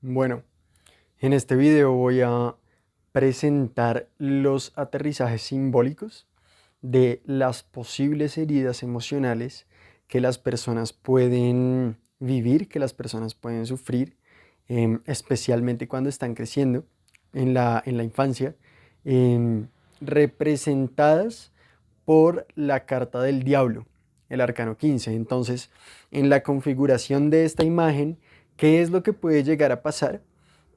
Bueno, en este video voy a presentar los aterrizajes simbólicos de las posibles heridas emocionales que las personas pueden vivir, que las personas pueden sufrir, especialmente cuando están creciendo en la infancia, em, representadas por la carta del diablo, el arcano 15. Entonces, en la configuración de esta imagen, ¿qué es lo que puede llegar a pasar?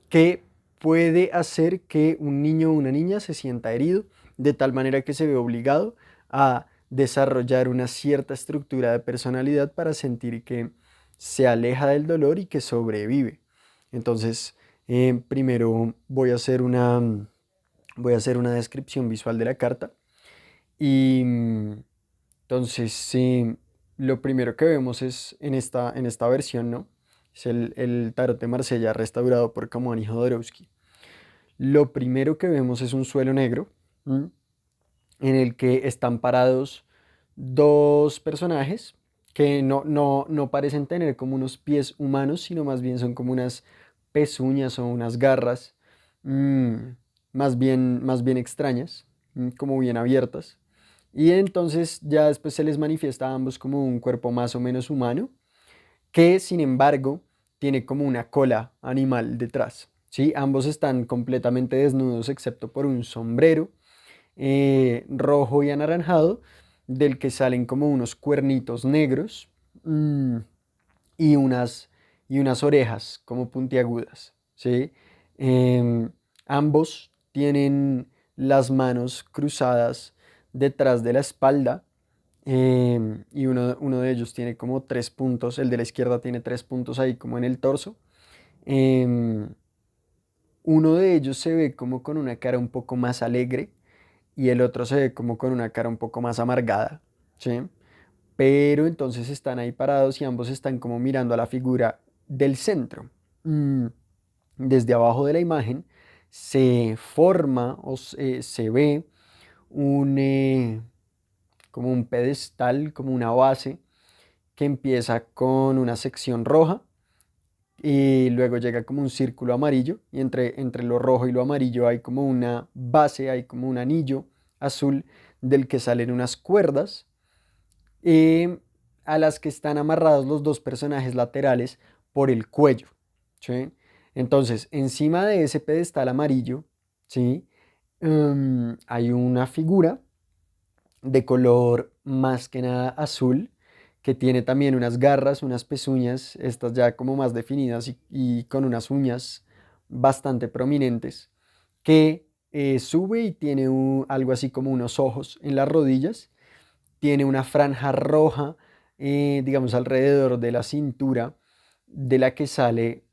Que puede hacer que un niño o una niña se sienta herido de tal manera que se ve obligado a desarrollar una cierta estructura de personalidad para sentir que se aleja del dolor y que sobrevive. Entonces, primero voy a hacer una descripción visual de la carta y entonces, sí, lo primero que vemos es en esta versión, ¿no? Es el tarot de Marsella restaurado por Kamani Jodorowsky. Lo primero que vemos es un suelo negro, ¿m? En el que están parados dos personajes que no parecen tener como unos pies humanos, sino más bien son como unas pezuñas o unas garras, mm, más bien extrañas, como bien abiertas. Y entonces ya después se les manifiesta a ambos como un cuerpo más o menos humano, que sin embargo tiene como una cola animal detrás. ¿Sí? Ambos están completamente desnudos excepto por un sombrero rojo y anaranjado, del que salen como unos cuernitos negros, mm, y unas orejas como puntiagudas. ¿Sí? Em, Ambos tienen las manos cruzadas detrás de la espalda, y uno de ellos tiene como tres puntos, el de la izquierda tiene tres puntos ahí como en el torso. Em, Uno de ellos se ve como con una cara un poco más alegre y el otro se ve como con una cara un poco más amargada, ¿sí? Pero entonces están ahí parados y ambos están como mirando a la figura del centro. Mm, Desde abajo de la imagen se forma o se ve un, como un pedestal, como una base que empieza con una sección roja y luego llega como un círculo amarillo y entre lo rojo y lo amarillo hay como una base, hay como un anillo azul del que salen unas cuerdas, eh, a las que están amarrados los dos personajes laterales por el cuello, ¿sí? Entonces, encima de ese pedestal amarillo, ¿sí? Hay una figura de color más que nada azul, que tiene también unas garras, unas pezuñas, estas ya como más definidas y con unas uñas bastante prominentes, que sube y tiene algo así como unos ojos en las rodillas, tiene una franja roja, digamos, alrededor de la cintura, de la que sale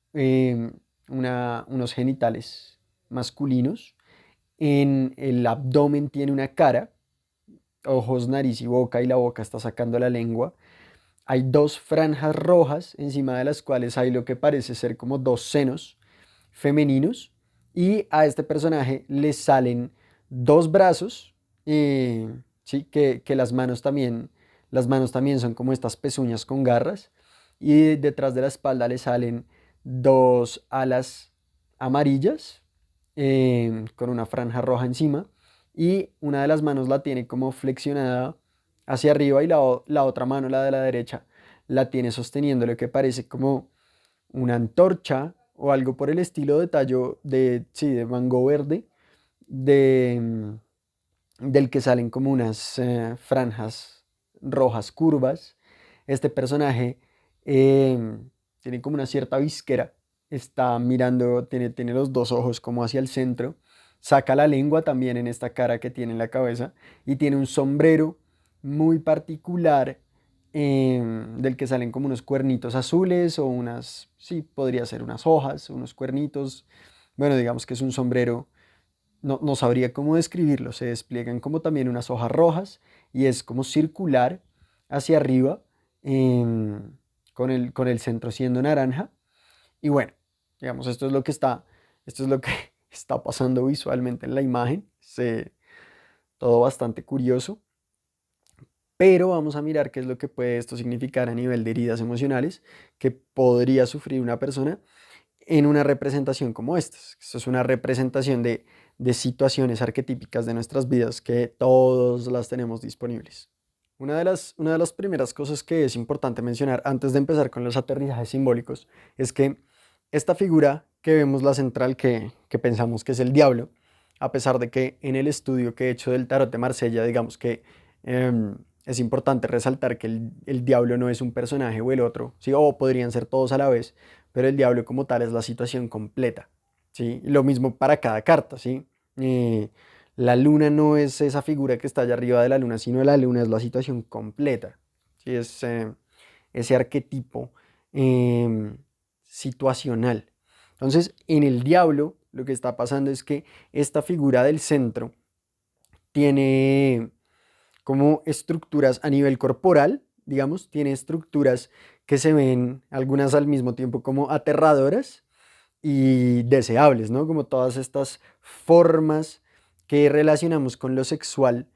unos genitales masculinos. En el abdomen tiene una cara, ojos, nariz y boca, y la boca está sacando la lengua. Hay dos franjas rojas encima de las cuales hay lo que parece ser como dos senos femeninos. Y a este personaje le salen dos brazos, sí, que las manos también son como estas pezuñas con garras. Y detrás de la espalda le salen dos alas amarillas, con una franja roja encima, y una de las manos la tiene como flexionada hacia arriba y la otra mano, la de la derecha, la tiene sosteniendo lo que parece como una antorcha o algo por el estilo, de tallo de, sí, de mango verde, del que salen como unas franjas rojas curvas. Este personaje tiene como una cierta visquera, está mirando, tiene los dos ojos como hacia el centro, saca la lengua también en esta cara que tiene en la cabeza y tiene un sombrero muy particular, del que salen como unos cuernitos azules o unas, sí, podría ser unas hojas, unos cuernitos. Bueno, digamos que es un sombrero, no sabría cómo describirlo, se despliegan como también unas hojas rojas y es como circular hacia arriba, em, con el centro siendo naranja. Y bueno, digamos, esto es lo que está pasando visualmente en la imagen, todo bastante curioso, pero vamos a mirar qué es lo que puede esto significar a nivel de heridas emocionales que podría sufrir una persona. en una representación como esta. Esto es una representación de situaciones arquetípicas de nuestras vidas que todos las tenemos disponibles. Una de las primeras cosas que es importante mencionar antes de empezar con los aterrizajes simbólicos es que esta figura que vemos, la central, que pensamos que es el diablo, a pesar de que en el estudio que he hecho del tarot de Marsella, digamos que es importante resaltar que el diablo no es un personaje o el otro, ¿sí? O podrían ser todos a la vez, pero el diablo como tal es la situación completa, ¿sí? Y lo mismo para cada carta, ¿sí? Eh, la luna no es esa figura que está allá arriba de la luna, sino la luna es la situación completa, ¿sí? Es ese arquetipo em, situacional. Entonces, en el diablo, lo que está pasando es que esta figura del centro tiene como estructuras a nivel corporal, digamos, tiene estructuras que se ven algunas al mismo tiempo como aterradoras y deseables, ¿no? Como todas estas formas que relacionamos con lo sexual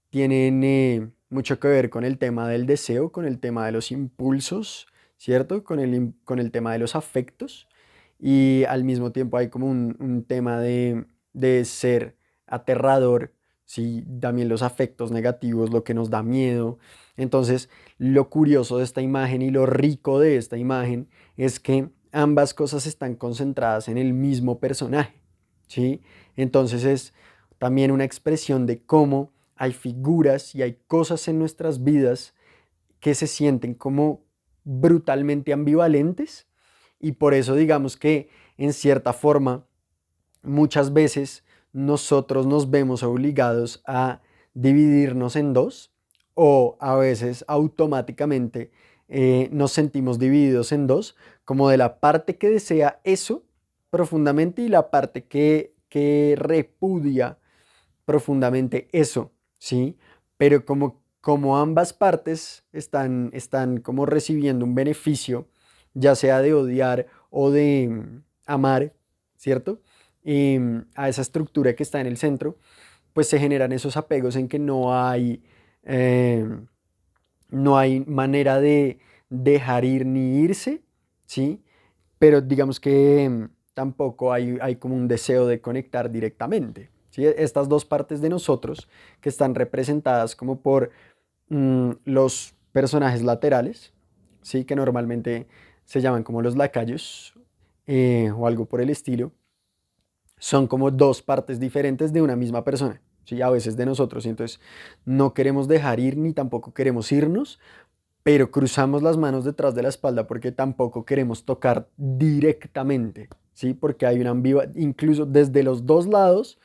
tienen mucho que ver con el tema del deseo, con el tema de los impulsos, ¿cierto? Con el tema de los afectos y al mismo tiempo hay como un tema de ser aterrador, ¿sí? También los afectos negativos, lo que nos da miedo. Entonces, lo curioso de esta imagen y lo rico de esta imagen es que ambas cosas están concentradas en el mismo personaje, ¿sí? Entonces es también una expresión de cómo hay figuras y hay cosas en nuestras vidas que se sienten como brutalmente ambivalentes y por eso digamos que en cierta forma muchas veces nosotros nos vemos obligados a dividirnos en dos o a veces automáticamente nos sentimos divididos en dos, como de la parte que desea eso profundamente y la parte que repudia profundamente eso, ¿sí? Pero como ambas partes están como recibiendo un beneficio, ya sea de odiar o de amar, ¿cierto? A esa estructura que está en el centro, pues se generan esos apegos en que eh, no hay manera de dejar ir ni irse, ¿sí? Pero digamos que tampoco hay como un deseo de conectar directamente, ¿sí? Estas dos partes de nosotros que están representadas como por los personajes laterales, ¿sí? Que normalmente se llaman como los lacayos o algo por el estilo, son como dos partes diferentes de una misma persona, ¿sí? A veces de nosotros, y entonces no queremos dejar ir ni tampoco queremos irnos, pero cruzamos las manos detrás de la espalda porque tampoco queremos tocar directamente, ¿sí? Porque hay una incluso desde los dos lados,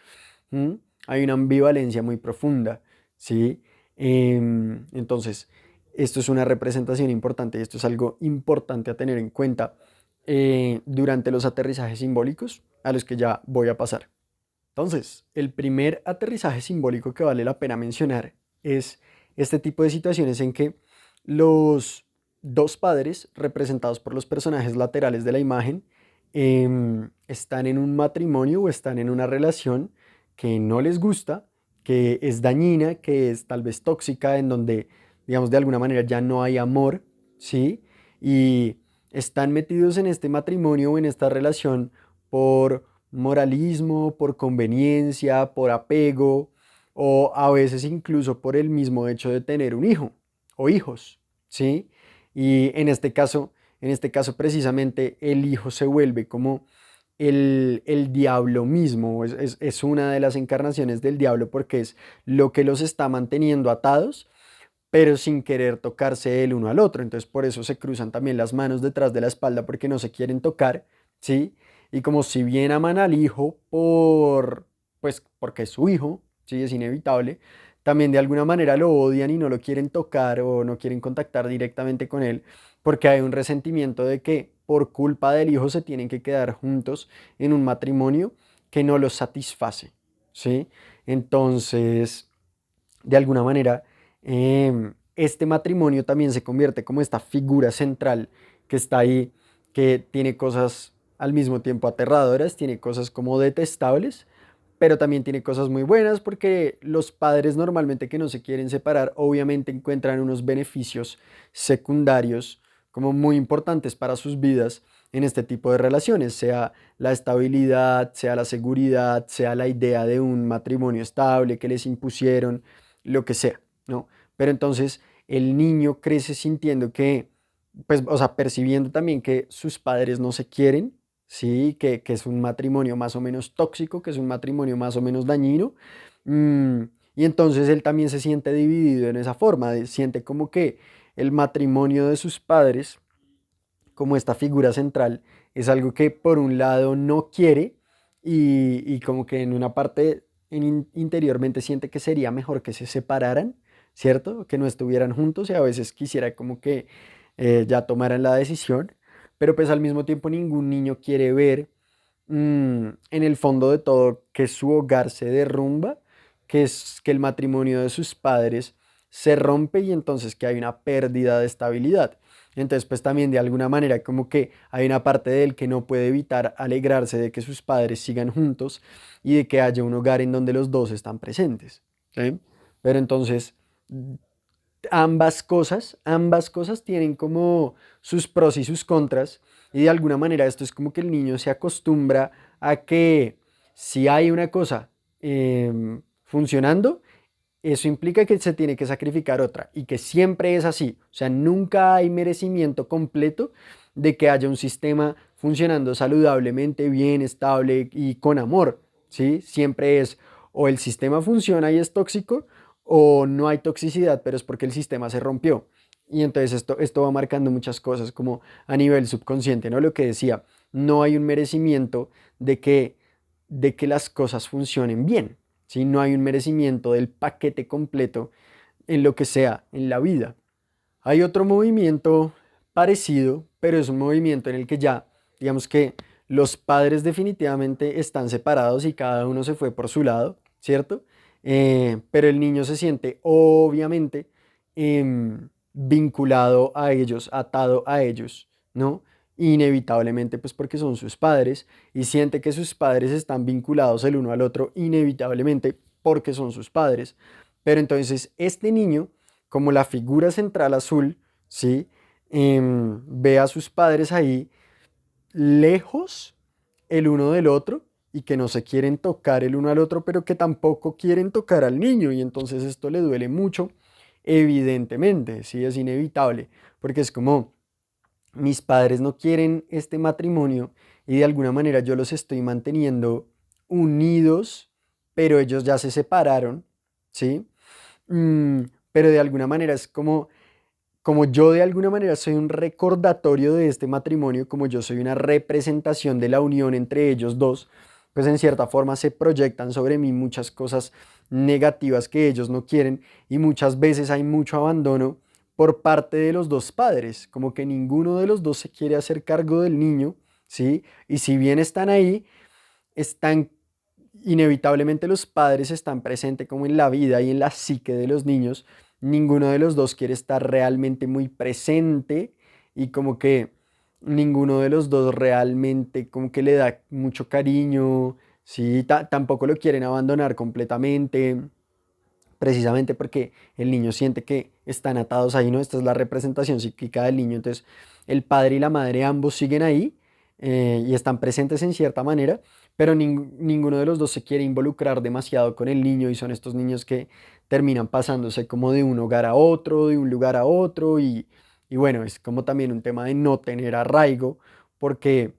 ¿m? Hay una ambivalencia muy profunda, ¿sí? Entonces, esto es una representación importante y esto es algo importante a tener en cuenta durante los aterrizajes simbólicos a los que ya voy a pasar. Entonces, el primer aterrizaje simbólico que vale la pena mencionar es este tipo de situaciones en que los dos padres, representados por los personajes laterales de la imagen, están en un matrimonio o están en una relación que no les gusta, que es dañina, que es tal vez tóxica, en donde, digamos, de alguna manera ya no hay amor, ¿sí? Y están metidos en este matrimonio o en esta relación por moralismo, por conveniencia, por apego o a veces incluso por el mismo hecho de tener un hijo o hijos, ¿sí? Y en este caso precisamente el hijo se vuelve como el diablo mismo, es una de las encarnaciones del diablo porque es lo que los está manteniendo atados, pero sin querer tocarse el uno al otro. Entonces por eso se cruzan también las manos detrás de la espalda porque no se quieren tocar, ¿sí? Y como si bien aman al hijo pues porque es su hijo, ¿sí? Es inevitable, también de alguna manera lo odian y no lo quieren tocar o no quieren contactar directamente con él porque hay un resentimiento de que por culpa del hijo se tienen que quedar juntos en un matrimonio que no los satisface, ¿sí? Entonces, de alguna manera, este matrimonio también se convierte como esta figura central que está ahí, que tiene cosas al mismo tiempo aterradoras, tiene cosas como detestables, pero también tiene cosas muy buenas porque los padres normalmente que no se quieren separar obviamente encuentran unos beneficios secundarios como muy importantes para sus vidas en este tipo de relaciones, sea la estabilidad, sea la seguridad, sea la idea de un matrimonio estable que les impusieron, lo que sea, ¿no? Pero entonces el niño crece sintiendo que, pues, o sea, percibiendo también que sus padres no se quieren, ¿sí? Que es un matrimonio más o menos tóxico, que es un matrimonio más o menos dañino. mm, y entonces él también se siente dividido en esa forma, siente como que el matrimonio de sus padres, como esta figura central, es algo que por un lado no quiere y como que en una parte interiormente siente que sería mejor que se separaran, ¿cierto? Que no estuvieran juntos y a veces quisiera como que ya tomaran la decisión, pero pues al mismo tiempo ningún niño quiere ver en el fondo de todo que su hogar se derrumba, que es que el matrimonio de sus padres se rompe y entonces que hay una pérdida de estabilidad. Entonces, pues también de alguna manera como que hay una parte de él que no puede evitar alegrarse de que sus padres sigan juntos y de que haya un hogar en donde los dos están presentes. ¿Sí? Pero entonces, ambas cosas tienen como sus pros y sus contras y de alguna manera esto es como que el niño se acostumbra a que si hay una cosa funcionando, eso implica que se tiene que sacrificar otra y que siempre es así. O sea, nunca hay merecimiento completo de que haya un sistema funcionando saludablemente, bien, estable y con amor, ¿sí? Siempre es o el sistema funciona y es tóxico o no hay toxicidad, pero es porque el sistema se rompió. Y entonces esto va marcando muchas cosas como a nivel subconsciente, ¿no? Lo que decía, no hay un merecimiento de que las cosas funcionen bien, ¿sí? No hay un merecimiento del paquete completo en lo que sea en la vida. Hay otro movimiento parecido, pero es un movimiento en el que ya, digamos que los padres definitivamente están separados y cada uno se fue por su lado, ¿cierto? Pero el niño se siente obviamente vinculado a ellos, atado a ellos, ¿no? Inevitablemente, pues porque son sus padres y siente que sus padres están vinculados el uno al otro, inevitablemente porque son sus padres. Pero entonces este niño como la figura central azul, ¿sí? Ve a sus padres ahí lejos el uno del otro y que no se quieren tocar el uno al otro, pero que tampoco quieren tocar al niño y entonces esto le duele mucho, evidentemente, sí, es inevitable, porque es como mis padres no quieren este matrimonio y de alguna manera yo los estoy manteniendo unidos, pero ellos ya se separaron, ¿sí? Pero de alguna manera es como yo de alguna manera soy un recordatorio de este matrimonio, como yo soy una representación de la unión entre ellos dos, pues en cierta forma se proyectan sobre mí muchas cosas negativas que ellos no quieren y muchas veces hay mucho abandono por parte de los dos padres, como que ninguno de los dos se quiere hacer cargo del niño, ¿sí? Y si bien están ahí, están inevitablemente los padres están presentes como en la vida y en la psique de los niños, ninguno de los dos quiere estar realmente muy presente y como que ninguno de los dos realmente como que le da mucho cariño, sí, tampoco lo quieren abandonar completamente, precisamente porque el niño siente que están atados ahí, ¿no? Esta es la representación psíquica del niño, entonces el padre y la madre ambos siguen ahí y están presentes en cierta manera, pero ninguno de los dos se quiere involucrar demasiado con el niño y son estos niños que terminan pasándose como de un hogar a otro, de un lugar a otro y bueno, es como también un tema de no tener arraigo porque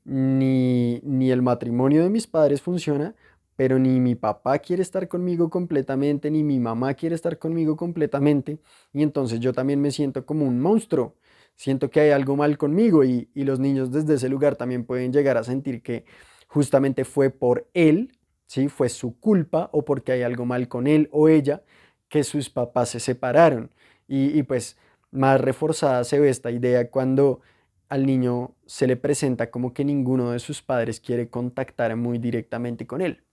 ni el matrimonio de mis padres funciona, pero ni mi papá quiere estar conmigo completamente, ni mi mamá quiere estar conmigo completamente, y entonces yo también me siento como un monstruo, siento que hay algo mal conmigo y los niños desde ese lugar también pueden llegar a sentir que justamente fue por él, ¿sí? Fue su culpa o porque hay algo mal con él o ella que sus papás se separaron. Y pues más reforzada se ve esta idea cuando al niño se le presenta como que ninguno de sus padres quiere contactar muy directamente con él.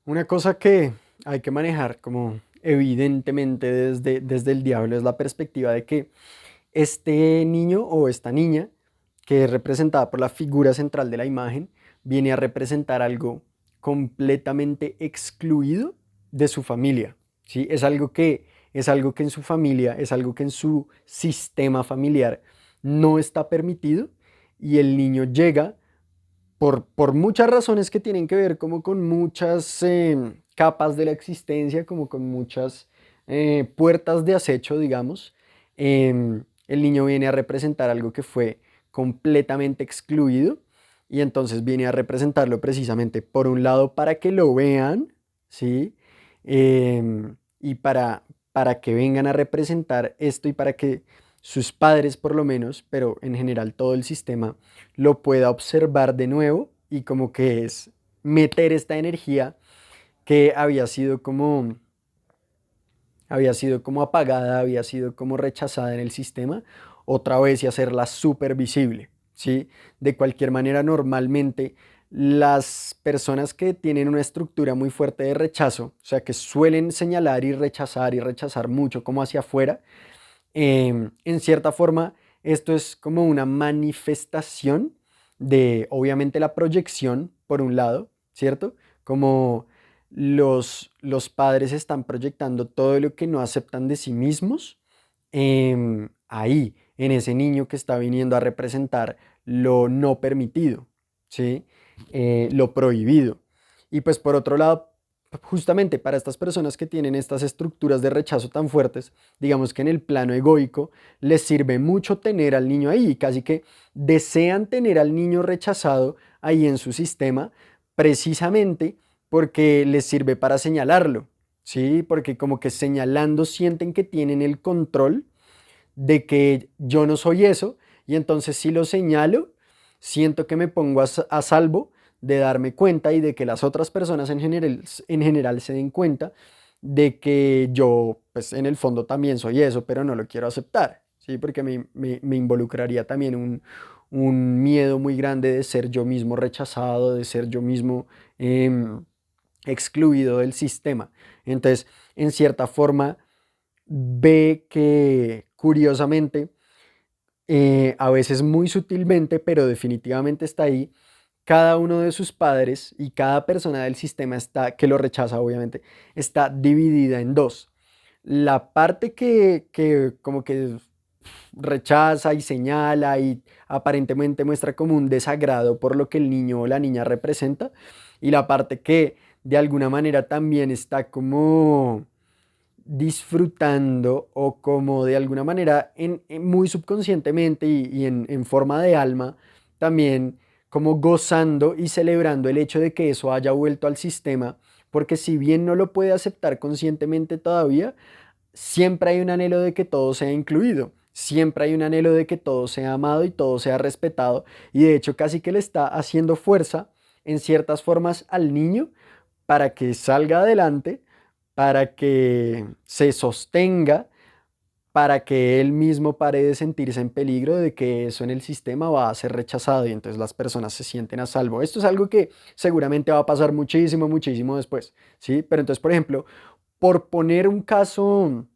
Una cosa que hay que manejar como evidentemente desde el diablo es la perspectiva de que este niño o esta niña, que es representada por la figura central de la imagen, viene a representar algo completamente excluido de su familia, ¿sí? Es algo que en su familia, es algo que en su sistema familiar no está permitido y el niño llega por muchas razones que tienen que ver como con muchas capas de la existencia, como con muchas puertas de acecho, digamos. El niño viene a representar algo que fue completamente excluido y entonces viene a representarlo precisamente, por un lado, para que lo vean, ¿sí? Y para que vengan a representar esto y para que sus padres por lo menos, pero en general todo el sistema, lo pueda observar de nuevo y como que es meter esta energía que había sido como apagada, había sido como rechazada en el sistema, otra vez y hacerla súper visible, ¿sí? De cualquier manera, normalmente las personas que tienen una estructura muy fuerte de rechazo, o sea, que suelen señalar y rechazar mucho como hacia afuera, en cierta forma, esto es como una manifestación de, obviamente, la proyección, por un lado, ¿cierto? Como los padres están proyectando todo lo que no aceptan de sí mismos ahí, en ese niño que está viniendo a representar lo no permitido, ¿sí? Lo prohibido. Y pues por otro lado, justamente para estas personas que tienen estas estructuras de rechazo tan fuertes, digamos que en el plano egoico les sirve mucho tener al niño ahí y casi que desean tener al niño rechazado ahí en su sistema precisamente porque les sirve para señalarlo, ¿sí? Porque como que señalando sienten que tienen el control de que yo no soy eso y entonces si lo señalo, siento que me pongo a salvo de darme cuenta y de que las otras personas en general se den cuenta de que yo, pues en el fondo también soy eso, pero no lo quiero aceptar, ¿sí? Porque me involucraría también un miedo muy grande de ser yo mismo rechazado, de ser yo mismo excluido del sistema. Entonces, en cierta forma, ve que curiosamente, a veces muy sutilmente, pero definitivamente está ahí, cada uno de sus padres y cada persona del sistema está, que lo rechaza obviamente, está dividida en dos. La parte que como que rechaza y señala y aparentemente muestra como un desagrado por lo que el niño o la niña representa, y la parte que de alguna manera también está como disfrutando o como de alguna manera muy subconscientemente y en forma de alma también como gozando y celebrando el hecho de que eso haya vuelto al sistema, porque si bien no lo puede aceptar conscientemente todavía, siempre hay un anhelo de que todo sea incluido, siempre hay un anhelo de que todo sea amado y todo sea respetado, y de hecho casi que le está haciendo fuerza en ciertas formas al niño para que salga adelante, para que se sostenga, para que él mismo pare de sentirse en peligro de que eso en el sistema va a ser rechazado y entonces las personas se sienten a salvo. Esto es algo que seguramente va a pasar muchísimo, muchísimo después, ¿sí? Pero entonces, por ejemplo, por poner un caso,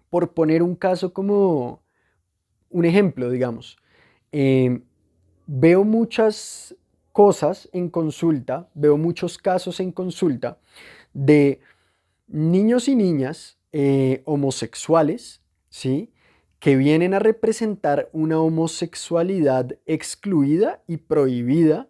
por poner un caso como un ejemplo, digamos, eh, veo muchas cosas en consulta, veo muchos casos en consulta de niños y niñas homosexuales, ¿sí? Que vienen a representar una homosexualidad excluida y prohibida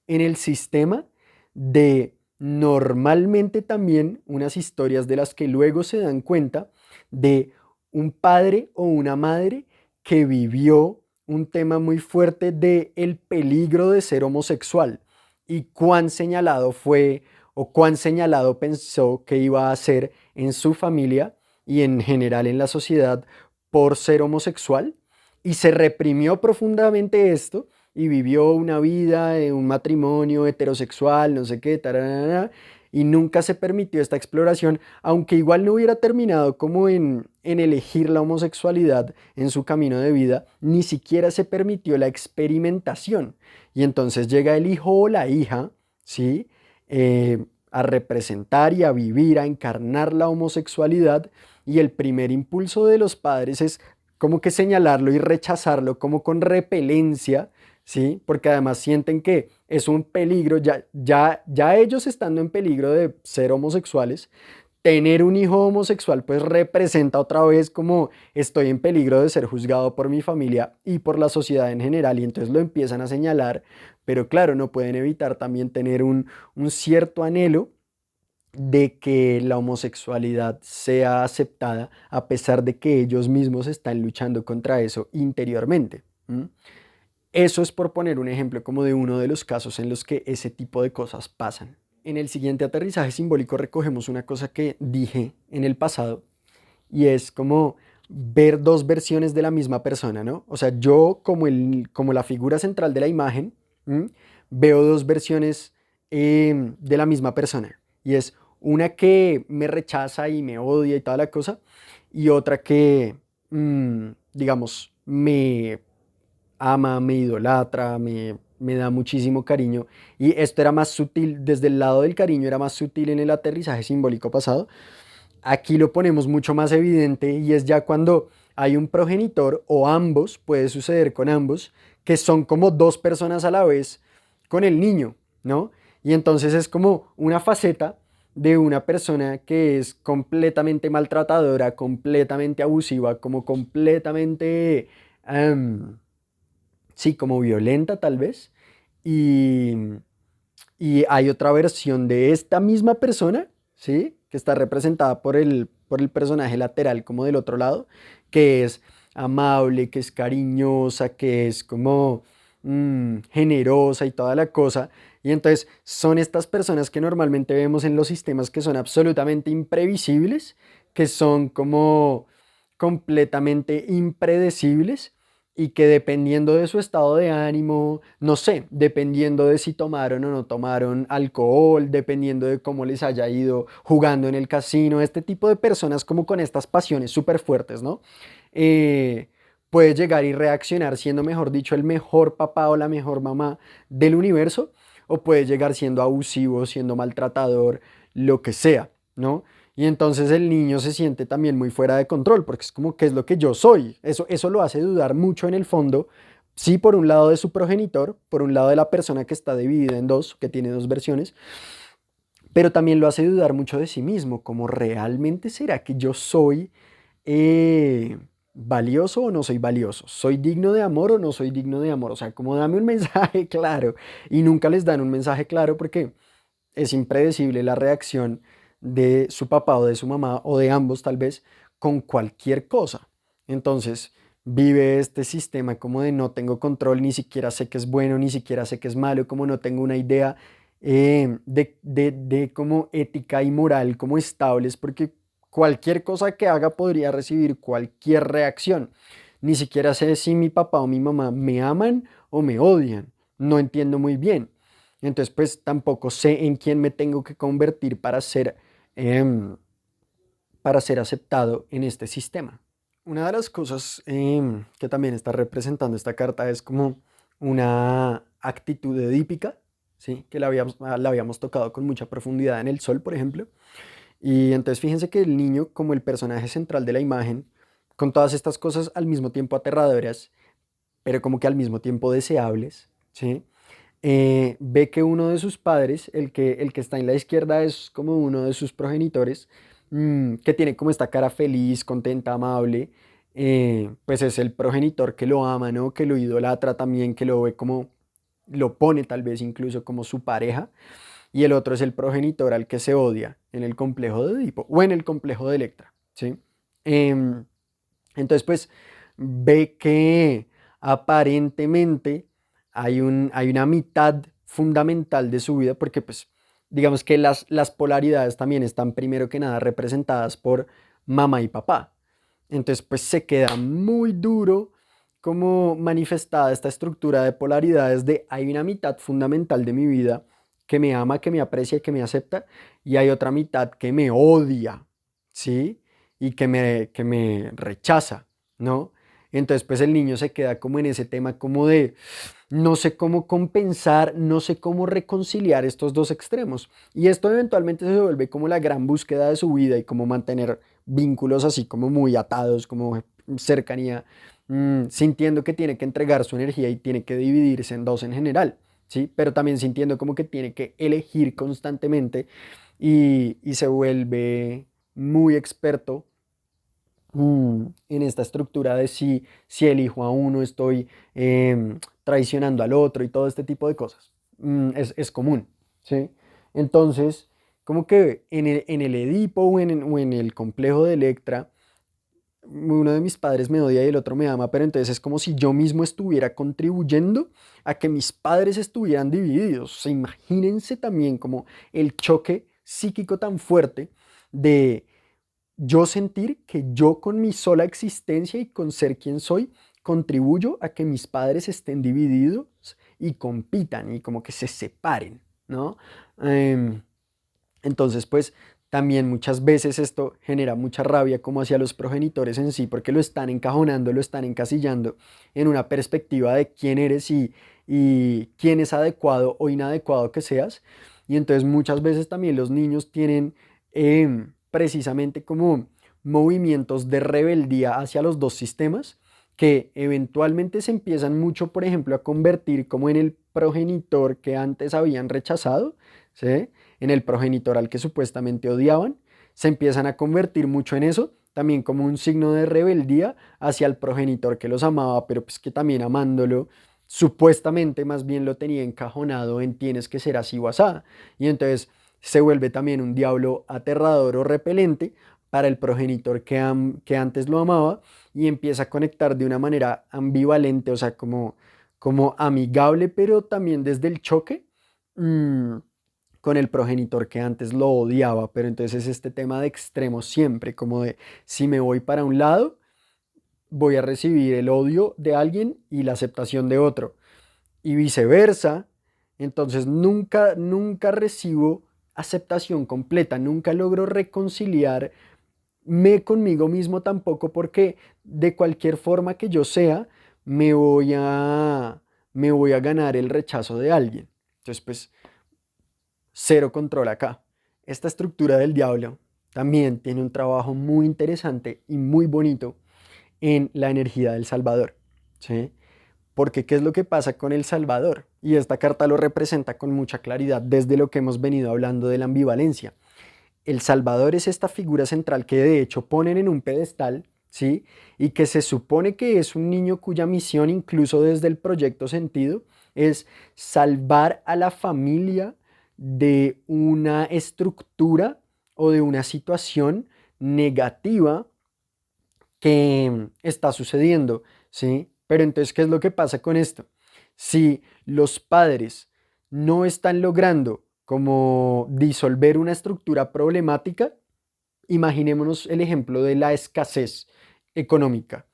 en el sistema de normalmente también unas historias de las que luego se dan cuenta de un padre o una madre que vivió un tema muy fuerte de el peligro de ser homosexual y cuán señalado fue o cuán señalado pensó que iba a ser en su familia y en general en la sociedad por ser homosexual y se reprimió profundamente esto y vivió una vida de un matrimonio heterosexual, no sé qué, tararara, y nunca se permitió esta exploración, aunque igual no hubiera terminado como en elegir la homosexualidad en su camino de vida, ni siquiera se permitió la experimentación. Y entonces llega el hijo o la hija, ¿sí? A representar y a vivir, a encarnar la homosexualidad y el primer impulso de los padres es como que señalarlo y rechazarlo como con repelencia, ¿sí? Porque además sienten que es un peligro, ya ellos estando en peligro de ser homosexuales, tener un hijo homosexual pues representa otra vez como estoy en peligro de ser juzgado por mi familia y por la sociedad en general y entonces lo empiezan a señalar, pero claro, no pueden evitar también tener un cierto anhelo de que la homosexualidad sea aceptada a pesar de que ellos mismos están luchando contra eso interiormente. ¿M? Eso es por poner un ejemplo como de uno de los casos en los que ese tipo de cosas pasan. En el siguiente aterrizaje simbólico recogemos una cosa que dije en el pasado y es como ver dos versiones de la misma persona, ¿no? O sea, yo como la figura central de la imagen, ¿m? Veo dos versiones de la misma persona y es una que me rechaza y me odia y toda la cosa y otra que, digamos, me ama, me idolatra, me da muchísimo cariño. Y esto era más sutil, desde el lado del cariño era más sutil en el aterrizaje simbólico pasado. Aquí lo ponemos mucho más evidente y es ya cuando hay un progenitor o ambos, puede suceder con ambos, que son como dos personas a la vez con el niño, ¿no? Y entonces es como una faceta de una persona que es completamente maltratadora, completamente abusiva, como completamente... em, sí, como violenta tal vez. Y, y hay otra versión de esta misma persona, ¿sí? Que está representada por el personaje lateral como del otro lado, que es amable, que es cariñosa, que es como generosa y toda la cosa. Y entonces son estas personas que normalmente vemos en los sistemas que son absolutamente imprevisibles, que son como completamente impredecibles y que dependiendo de su estado de ánimo, no sé, dependiendo de si tomaron o no tomaron alcohol, dependiendo de cómo les haya ido jugando en el casino, este tipo de personas como con estas pasiones súper fuertes, ¿no? Eh, puede llegar y reaccionar siendo, mejor dicho, el mejor papá o la mejor mamá del universo, o puede llegar siendo abusivo, siendo maltratador, lo que sea, ¿no? Y entonces el niño se siente también muy fuera de control, porque es como, ¿qué es lo que yo soy? Eso lo hace dudar mucho en el fondo, sí, por un lado de su progenitor, por un lado de la persona que está dividida en dos, que tiene dos versiones, pero también lo hace dudar mucho de sí mismo, como realmente será que yo soy eh, valioso o no soy valioso, soy digno de amor o no soy digno de amor, o sea, como dame un mensaje claro, y nunca les dan un mensaje claro porque es impredecible la reacción de su papá o de su mamá o de ambos tal vez con cualquier cosa. Entonces vive este sistema como de no tengo control, ni siquiera sé que es bueno, ni siquiera sé que es malo, como no tengo una idea de como ética y moral como estables, porque cualquier cosa que haga podría recibir cualquier reacción. Ni siquiera sé si mi papá o mi mamá me aman o me odian. No entiendo muy bien. Entonces, pues tampoco sé en quién me tengo que convertir em, para ser aceptado en este sistema. Una de las cosas que también está representando esta carta es como una actitud edípica, ¿sí? Que la habíamos tocado con mucha profundidad en el sol, por ejemplo. Y entonces fíjense que el niño, como el personaje central de la imagen, con todas estas cosas al mismo tiempo aterradoras, pero como que al mismo tiempo deseables, ¿sí? Ve que uno de sus padres, el que está en la izquierda, es como uno de sus progenitores, que tiene como esta cara feliz, contenta, amable, pues es el progenitor que lo ama, ¿no? Que lo idolatra también, que lo ve como, lo pone tal vez incluso como su pareja, y el otro es el progenitor al que se odia en el complejo de Edipo o en el complejo de Electra, ¿sí? Em, entonces, pues ve que aparentemente hay una mitad fundamental de su vida, porque pues digamos que las polaridades también están primero que nada representadas por mamá y papá. Entonces, pues se queda muy duro como manifestada esta estructura de polaridades de hay una mitad fundamental de mi vida que me ama, que me aprecia, que me acepta, y hay otra mitad que me odia, ¿sí? Y que me rechaza, ¿no? Entonces, pues el niño se queda como en ese tema como de no sé cómo compensar, no sé cómo reconciliar estos dos extremos. Y esto eventualmente se vuelve como la gran búsqueda de su vida y como mantener vínculos así como muy atados, como cercanía, sintiendo que tiene que entregar su energía y tiene que dividirse en dos en general, ¿sí? Pero también sintiendo como que tiene que elegir constantemente y se vuelve muy experto en esta estructura de si elijo a uno, estoy traicionando al otro y todo este tipo de cosas. Es común, ¿sí? Entonces, como que en el Edipo o en el complejo de Electra, uno de mis padres me odia y el otro me ama, pero entonces es como si yo mismo estuviera contribuyendo a que mis padres estuvieran divididos. O sea, imagínense también como el choque psíquico tan fuerte de yo sentir que yo con mi sola existencia y con ser quien soy, contribuyo a que mis padres estén divididos y compitan y como que se separen, ¿no? Em, entonces, pues también muchas veces esto genera mucha rabia como hacia los progenitores en sí, porque lo están encajonando, lo están encasillando en una perspectiva de quién eres y quién es adecuado o inadecuado que seas. Y entonces muchas veces también los niños tienen precisamente como movimientos de rebeldía hacia los dos sistemas que eventualmente se empiezan mucho, por ejemplo, a convertir como en el progenitor que antes habían rechazado, ¿sí? En el progenitor al que supuestamente odiaban, se empiezan a convertir mucho en eso, también como un signo de rebeldía hacia el progenitor que los amaba, pero pues que también amándolo, supuestamente más bien lo tenía encajonado en tienes que ser así o asá. Y entonces se vuelve también un diablo aterrador o repelente para el progenitor que antes lo amaba y empieza a conectar de una manera ambivalente, o sea, como amigable, pero también desde el choque. mm, con el progenitor que antes lo odiaba, pero entonces es este tema de extremos siempre, como de si me voy para un lado, voy a recibir el odio de alguien y la aceptación de otro, y viceversa, entonces nunca recibo aceptación completa, nunca logro reconciliarme conmigo mismo tampoco porque de cualquier forma que yo sea, me voy a, me voy a ganar el rechazo de alguien. Entonces, pues cero control acá. Esta estructura del diablo también tiene un trabajo muy interesante y muy bonito en la energía del Salvador, ¿sí? Porque ¿qué es lo que pasa con el Salvador? Y esta carta lo representa con mucha claridad desde lo que hemos venido hablando de la ambivalencia. El Salvador es esta figura central que de hecho ponen en un pedestal, ¿sí? Y que se supone que es un niño cuya misión, incluso desde el proyecto Sentido, es salvar a la familia de una estructura o de una situación negativa que está sucediendo, ¿sí? Pero entonces, ¿qué es lo que pasa con esto? Si los padres no están logrando como disolver una estructura problemática, imaginémonos el ejemplo de la escasez económica.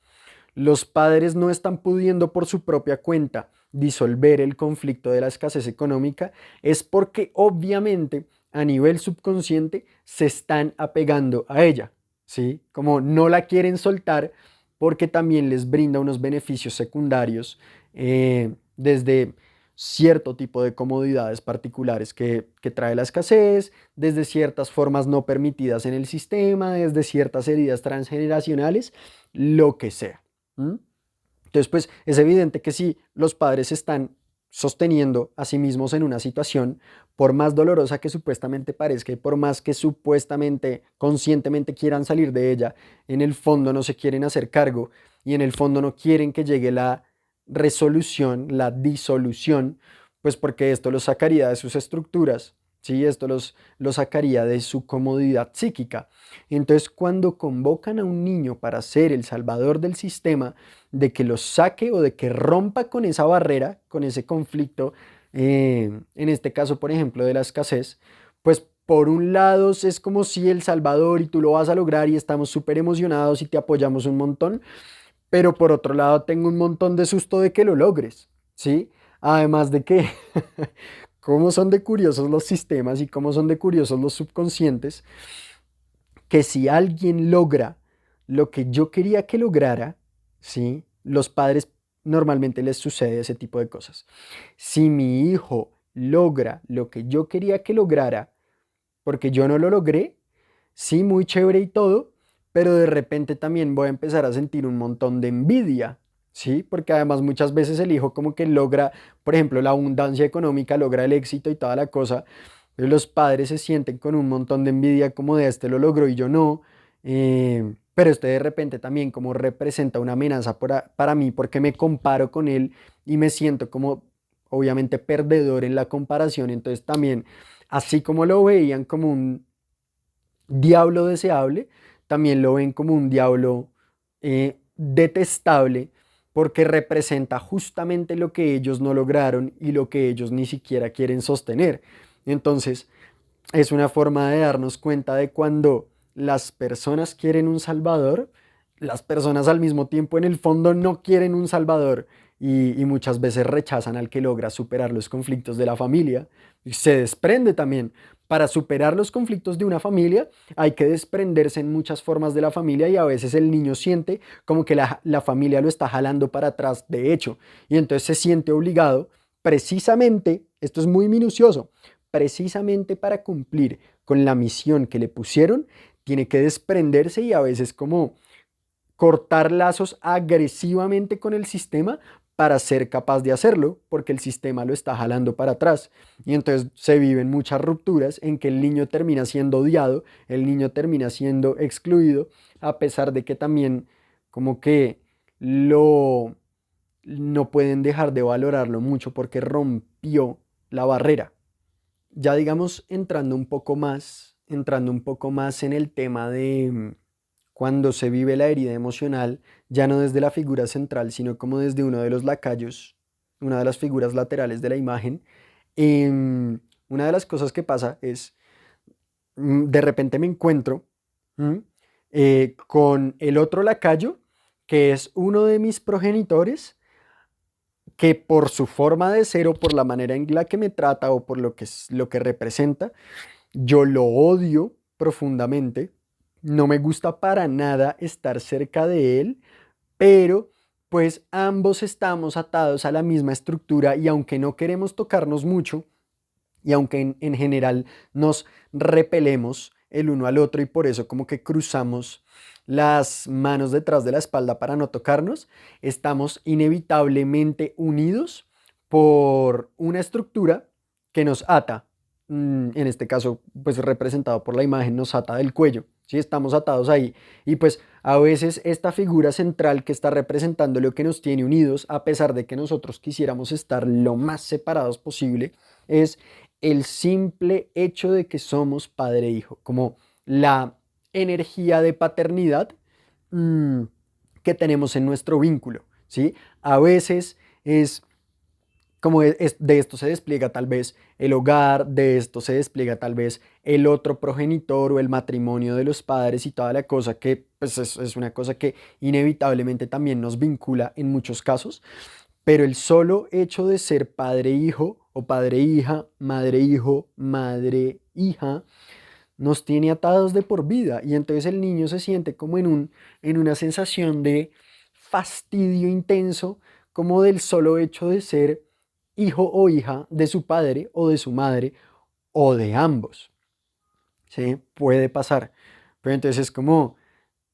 Los padres no están pudiendo por su propia cuenta disolver el conflicto de la escasez económica, es porque obviamente a nivel subconsciente se están apegando a ella, ¿sí? Como no la quieren soltar porque también les brinda unos beneficios secundarios desde cierto tipo de comodidades particulares que trae la escasez, desde ciertas formas no permitidas en el sistema, desde ciertas heridas transgeneracionales, lo que sea. ¿Mm? Entonces, pues es evidente que si los padres están sosteniendo a sí mismos en una situación, por más dolorosa que supuestamente parezca y por más que supuestamente conscientemente quieran salir de ella, en el fondo no se quieren hacer cargo y en el fondo no quieren que llegue la resolución, la disolución, pues porque esto los sacaría de sus estructuras, ¿sí? Esto los sacaría de su comodidad psíquica. Entonces, cuando convocan a un niño para ser el salvador del sistema, de que lo saque o de que rompa con esa barrera, con ese conflicto, en este caso, por ejemplo, de la escasez, pues por un lado es como si el Salvador y tú lo vas a lograr y estamos súper emocionados y te apoyamos un montón, pero por otro lado tengo un montón de susto de que lo logres, ¿sí? Además de que, cómo son de curiosos los sistemas y cómo son de curiosos los subconscientes, que si alguien logra lo que yo quería que lograra, ¿sí? Los padres normalmente les sucede ese tipo de cosas. Si mi hijo logra lo que yo quería que lograra, porque yo no lo logré, sí, muy chévere y todo, pero de repente también voy a empezar a sentir un montón de envidia, ¿sí? Porque además muchas veces el hijo como que logra, por ejemplo, la abundancia económica, logra el éxito y toda la cosa, Pero los padres se sienten con un montón de envidia como de este lo logró y yo no. Pero este de repente también como representa una amenaza para mí porque me comparo con él y me siento como obviamente perdedor en la comparación. Entonces también, así como lo veían como un diablo deseable, también lo ven como un diablo detestable porque representa justamente lo que ellos no lograron y lo que ellos ni siquiera quieren sostener. Entonces, es una forma de darnos cuenta de cuando las personas quieren un salvador, las personas al mismo tiempo en el fondo no quieren un salvador y muchas veces rechazan al que logra superar los conflictos de la familia. Y se desprende también. Para superar los conflictos de una familia hay que desprenderse en muchas formas de la familia y a veces el niño siente como que la familia lo está jalando para atrás, de hecho, y entonces se siente obligado precisamente, esto es muy minucioso, precisamente para cumplir con la misión que le pusieron, tiene que desprenderse y a veces como cortar lazos agresivamente con el sistema para ser capaz de hacerlo, porque el sistema lo está jalando para atrás. Y entonces se viven muchas rupturas en que el niño termina siendo odiado, el niño termina siendo excluido, a pesar de que también como que lo no pueden dejar de valorarlo mucho porque rompió la barrera. Ya digamos, entrando un poco más en el tema de cuando se vive la herida emocional, ya no desde la figura central, sino como desde uno de los lacayos, una de las figuras laterales de la imagen. Una de las cosas que pasa es, de repente me encuentro ¿m? Con el otro lacayo, que es uno de mis progenitores, que por su forma de ser o por la manera en la que me trata o por lo que, lo que representa, yo lo odio profundamente, no me gusta para nada estar cerca de él, pero pues ambos estamos atados a la misma estructura y aunque no queremos tocarnos mucho y aunque en general nos repelemos el uno al otro y por eso como que cruzamos las manos detrás de la espalda para no tocarnos, estamos inevitablemente unidos por una estructura que nos ata. En este caso, pues representado por la imagen, nos ata del cuello, ¿sí? Estamos atados ahí. Y pues a veces esta figura central que está representando lo que nos tiene unidos, a pesar de que nosotros quisiéramos estar lo más separados posible, es el simple hecho de que somos padre e hijo, como la energía de paternidad mmm, que tenemos en nuestro vínculo, ¿sí? A veces es como de esto se despliega tal vez el hogar, de esto se despliega tal vez el otro progenitor o el matrimonio de los padres y toda la cosa que pues es una cosa que inevitablemente también nos vincula en muchos casos, pero el solo hecho de ser padre-hijo o padre-hija, madre-hijo, madre-hija, nos tiene atados de por vida. Y entonces el niño se siente como en una sensación de fastidio intenso, como del solo hecho de ser hijo o hija de su padre o de su madre o de ambos. ¿Sí? Puede pasar. Pero entonces es como,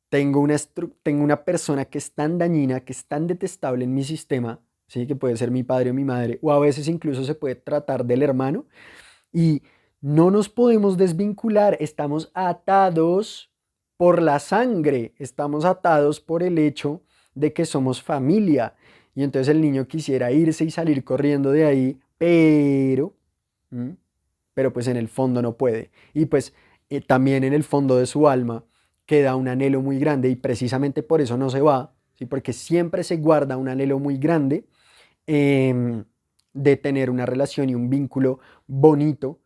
tengo una persona que es tan dañina, que es tan detestable en mi sistema, ¿sí? Que puede ser mi padre o mi madre, o a veces incluso se puede tratar del hermano, y no nos podemos desvincular, estamos atados por la sangre, estamos atados por el hecho de que somos familia. Y entonces el niño quisiera irse y salir corriendo de ahí, ¿m? Pero pues en el fondo no puede. Y pues también en el fondo de su alma queda un anhelo muy grande y precisamente por eso no se va, ¿sí? Porque siempre se guarda un anhelo muy grande em, de tener una relación y un vínculo bonito,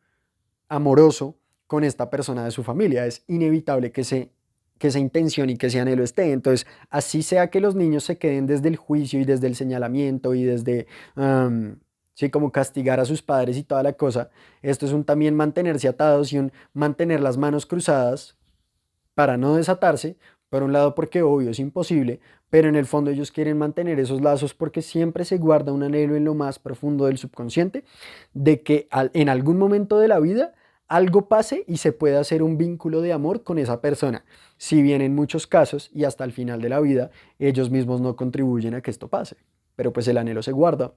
amoroso con esta persona de su familia. Es inevitable que esa intención y que ese anhelo esté. Entonces, así sea que los niños se queden desde el juicio y desde el señalamiento y desde, sí, como castigar a sus padres y toda la cosa, esto es un también mantenerse atados y un mantener las manos cruzadas para no desatarse, por un lado porque obvio es imposible, pero en el fondo ellos quieren mantener esos lazos porque siempre se guarda un anhelo en lo más profundo del subconsciente de que en algún momento de la vida algo pase y se pueda hacer un vínculo de amor con esa persona, si bien en muchos casos y hasta el final de la vida ellos mismos no contribuyen a que esto pase, pero pues el anhelo se guarda.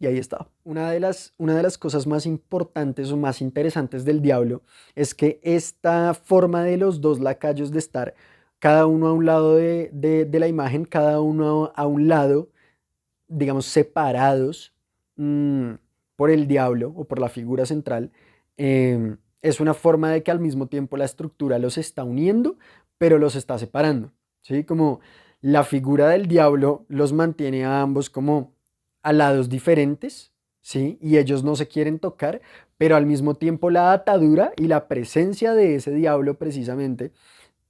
Y ahí está. Una de las cosas más importantes o más interesantes del diablo es que esta forma de los dos lacayos de estar cada uno a un lado de la imagen, cada uno a un lado, digamos, separados mm, por el diablo o por la figura central, es una forma de que al mismo tiempo la estructura los está uniendo, pero los está separando, ¿sí? Como la figura del diablo los mantiene a ambos como a lados diferentes, ¿sí? Y ellos no se quieren tocar, pero al mismo tiempo la atadura y la presencia de ese diablo precisamente,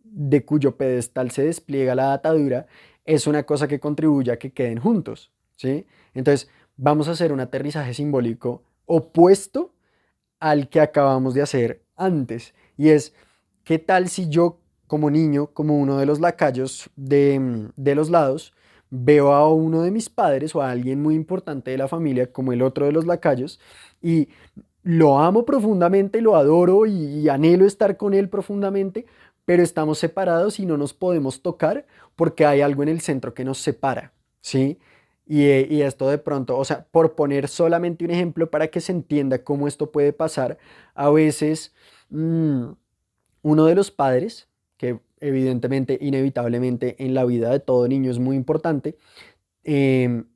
de cuyo pedestal se despliega la atadura, es una cosa que contribuye a que queden juntos, ¿sí? Entonces, vamos a hacer un aterrizaje simbólico opuesto al que acabamos de hacer antes. Y es, ¿qué tal si yo como niño, como uno de los lacayos de los lados, veo a uno de mis padres o a alguien muy importante de la familia como el otro de los lacayos y lo amo profundamente, lo adoro y anhelo estar con él profundamente, pero estamos separados y no nos podemos tocar porque hay algo en el centro que nos separa, ¿sí? Y esto de pronto, o sea, por poner solamente un ejemplo para que se entienda cómo esto puede pasar, a veces mm, uno de los padres, que evidentemente, inevitablemente en la vida de todo niño es muy importante, em,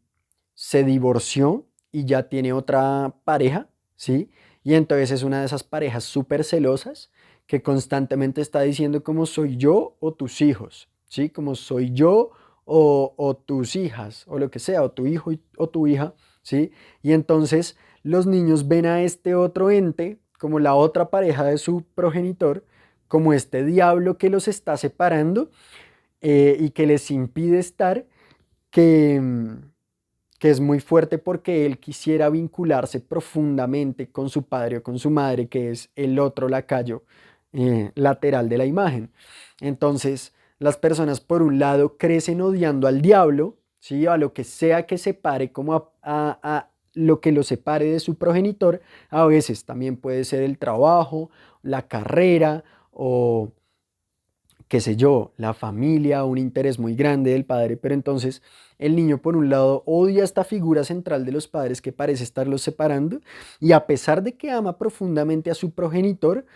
se divorció y ya tiene otra pareja, ¿sí? Y entonces es una de esas parejas súper celosas que constantemente está diciendo como soy yo o tus hijos, ¿sí? Como soy yo o tus hijas o lo que sea, o tu hijo o tu hija, ¿sí? Y entonces los niños ven a este otro ente como la otra pareja de su progenitor, como este diablo que los está separando y que les impide estar, que, que es muy fuerte porque él quisiera vincularse profundamente con su padre o con su madre, que es el otro lacayo lateral de la imagen. Entonces, las personas por un lado crecen odiando al diablo, ¿sí? A lo que sea que separe, como a lo que lo separe de su progenitor. A veces también puede ser el trabajo, la carrera o qué sé yo, la familia, un interés muy grande del padre, pero entonces el niño por un lado odia esta figura central de los padres que parece estarlos separando y a pesar de que ama profundamente a su progenitor,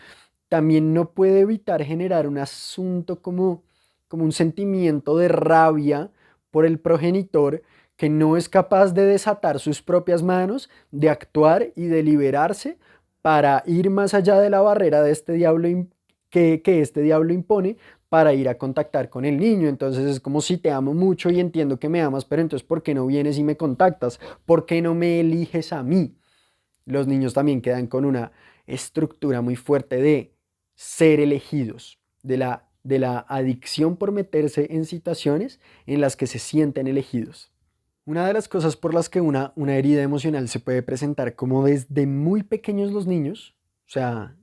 también no puede evitar generar un asunto como un sentimiento de rabia por el progenitor que no es capaz de desatar sus propias manos, de actuar y de liberarse para ir más allá de la barrera de este diablo que este diablo impone para ir a contactar con el niño. Entonces es como si te amo mucho y entiendo que me amas, pero entonces ¿por qué no vienes y me contactas? ¿Por qué no me eliges a mí? Los niños también quedan con una estructura muy fuerte de ser elegidos, de la adicción por meterse en situaciones en las que se sienten elegidos. Una de las cosas por las que una herida emocional se puede presentar como desde muy pequeños los niños, o sea,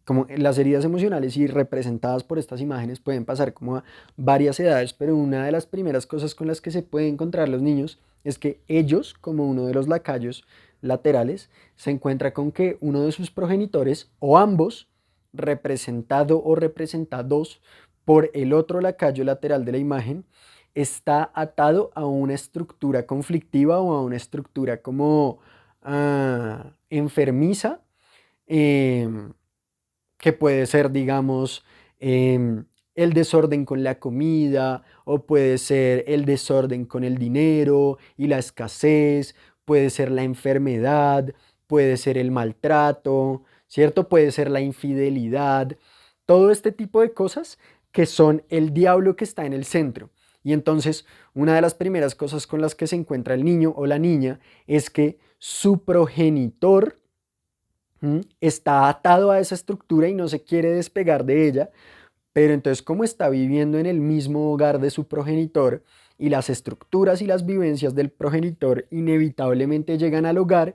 como las heridas emocionales y representadas por estas imágenes pueden pasar como a varias edades, pero una de las primeras cosas con las que se pueden encontrar los niños es que ellos, como uno de los lacayos laterales, se encuentra con que uno de sus progenitores o ambos, representado o representados por el otro lacayo lateral de la imagen, está atado a una estructura conflictiva o a una estructura como enfermiza, em, que puede ser, digamos, el desorden con la comida o puede ser el desorden con el dinero y la escasez, puede ser la enfermedad, puede ser el maltrato, ¿cierto? Puede ser la infidelidad, todo este tipo de cosas que son el diablo que está en el centro. Y entonces, una de las primeras cosas con las que se encuentra el niño o la niña es que su progenitor está atado a esa estructura y no se quiere despegar de ella, pero entonces como está viviendo en el mismo hogar de su progenitor y las estructuras y las vivencias del progenitor inevitablemente llegan al hogar,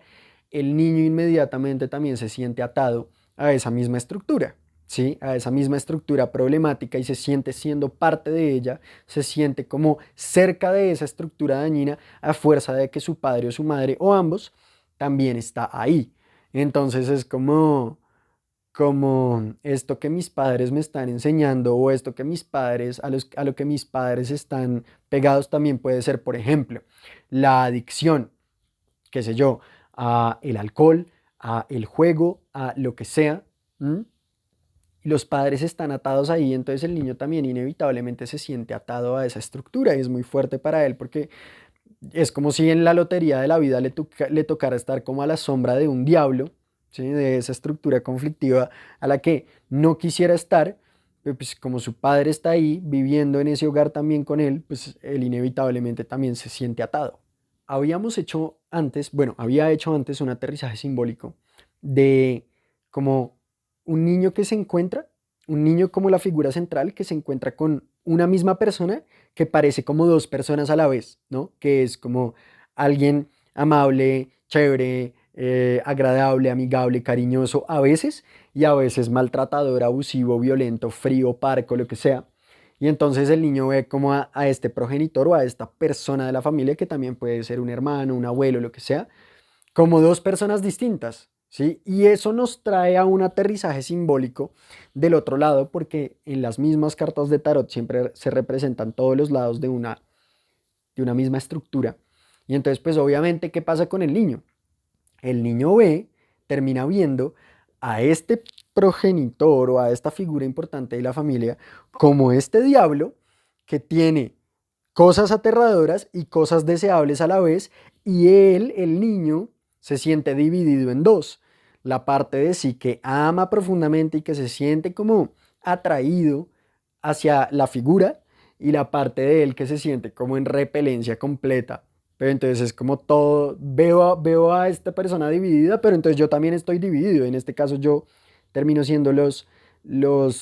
el niño inmediatamente también se siente atado a esa misma estructura. ¿Sí? A esa misma estructura problemática y se siente siendo parte de ella, se siente como cerca de esa estructura dañina a fuerza de que su padre o su madre o ambos también está ahí. Entonces es como esto que mis padres me están enseñando o esto que mis padres, a lo que mis padres están pegados también puede ser, por ejemplo, la adicción. qué sé yo, a el alcohol, a el juego, a lo que sea. ¿M? Y los padres están atados ahí, entonces el niño también inevitablemente se siente atado a esa estructura y es muy fuerte para él porque es como si en la lotería de la vida le tocara estar como a la sombra de un diablo, ¿sí? De esa estructura conflictiva a la que no quisiera estar, pero pues como su padre está ahí viviendo en ese hogar también con él, pues él inevitablemente también se siente atado. Había hecho antes un aterrizaje simbólico de como un niño que se encuentra, un niño como la figura central que se encuentra con una misma persona que parece como dos personas a la vez, ¿no? Que es como alguien amable, chévere, agradable, amigable, cariñoso a veces y a veces maltratador, abusivo, violento, frío, parco, lo que sea. Y entonces el niño ve como a este progenitor o a esta persona de la familia, que también puede ser un hermano, un abuelo, lo que sea, como dos personas distintas, ¿sí? Y eso nos trae a un aterrizaje simbólico del otro lado, porque en las mismas cartas de tarot siempre se representan todos los lados de una misma estructura. Y entonces, pues obviamente, ¿qué pasa con el niño? El niño ve, termina viendo a este progenitor o a esta figura importante de la familia como este diablo que tiene cosas aterradoras y cosas deseables a la vez, y él, el niño, se siente dividido en dos. La parte de sí que ama profundamente y que se siente como atraído hacia la figura, y la parte de él que se siente como en repelencia completa. Pero entonces es como todo, veo a esta persona dividida, pero entonces yo también estoy dividido. En este caso yo termino siendo los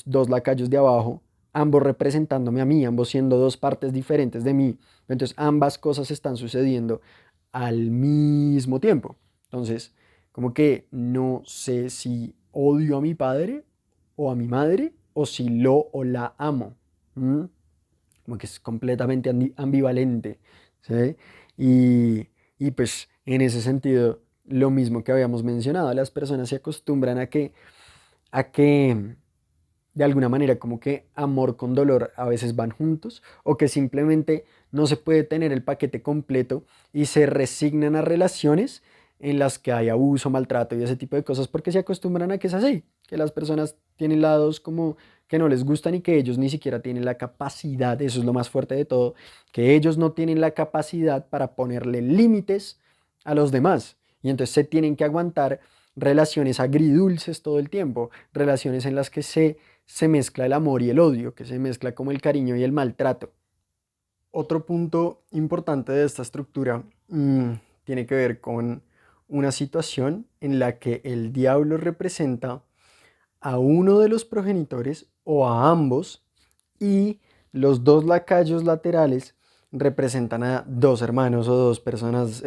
dos lacayos de abajo, ambos representándome a mí, ambos siendo dos partes diferentes de mí. Entonces ambas cosas están sucediendo al mismo tiempo. Entonces, como que no sé si odio a mi padre o a mi madre o si lo o la amo. ¿Mm? Como que es completamente ambivalente, ¿sí? Y pues en ese sentido, lo mismo que habíamos mencionado, las personas se acostumbran a que de alguna manera como que amor con dolor a veces van juntos o que simplemente no se puede tener el paquete completo y se resignan a relaciones en las que hay abuso, maltrato y ese tipo de cosas porque se acostumbran a que es así, que las personas tienen lados como que no les gustan y que ellos ni siquiera tienen la capacidad, eso es lo más fuerte de todo, que ellos no tienen la capacidad para ponerle límites a los demás y entonces se tienen que aguantar relaciones agridulces todo el tiempo, relaciones en las que se mezcla el amor y el odio, que se mezcla como el cariño y el maltrato. Otro punto importante de esta estructura tiene que ver con una situación en la que el diablo representa a uno de los progenitores o a ambos y los dos lacayos laterales representan a dos hermanos o dos personas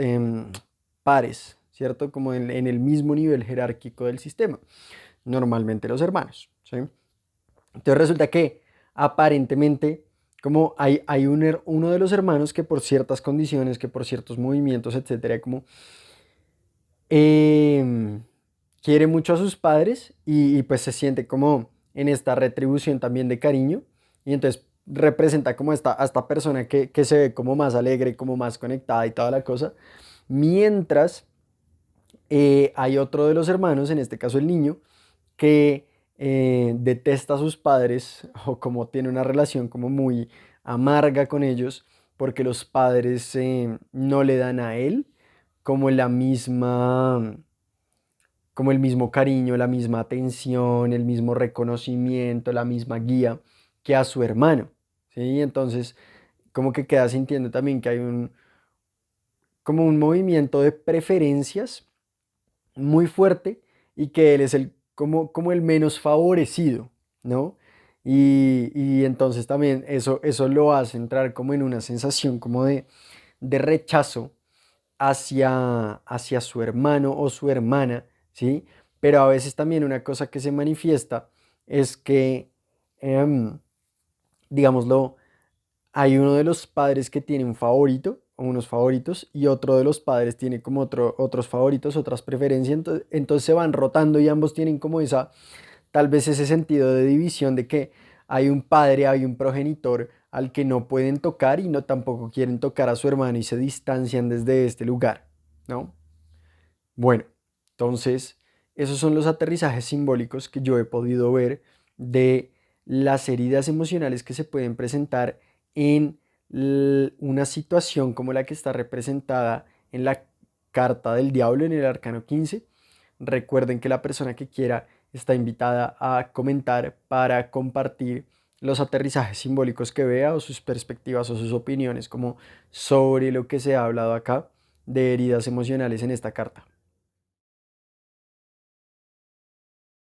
pares, ¿cierto? Como en el mismo nivel jerárquico del sistema, normalmente los hermanos, ¿sí? Entonces resulta que aparentemente, como hay uno de los hermanos que por ciertas condiciones, que por ciertos movimientos, etcétera, como em, quiere mucho a sus padres y pues se siente como en esta retribución también de cariño y entonces representa como a esta persona que se ve como más alegre, como más conectada y toda la cosa, mientras hay otro de los hermanos, en este caso el niño, que detesta a sus padres o como tiene una relación como muy amarga con ellos porque los padres no le dan a él como la misma, como el mismo cariño, la misma atención, el mismo reconocimiento, la misma guía que a su hermano, ¿sí? Entonces como que queda sintiendo también que hay como un movimiento de preferencias muy fuerte y que él es como el menos favorecido, ¿no? Y entonces también eso lo hace entrar como en una sensación como de rechazo hacia su hermano o su hermana, ¿sí? Pero a veces también una cosa que se manifiesta es que, em, digámoslo, hay uno de los padres que tiene un favorito o unos favoritos y otro de los padres tiene como otros favoritos, otras preferencias, entonces se van rotando y ambos tienen como tal vez ese sentido de división de que hay un padre, hay un progenitor al que no pueden tocar y no tampoco quieren tocar a su hermano y se distancian desde este lugar, ¿no? Bueno, entonces esos son los aterrizajes simbólicos que yo he podido ver de las heridas emocionales que se pueden presentar en una situación como la que está representada en la carta del diablo en el arcano 15. Recuerden que la persona que quiera está invitada a comentar para compartir los aterrizajes simbólicos que vea o sus perspectivas o sus opiniones como sobre lo que se ha hablado acá de heridas emocionales en esta carta.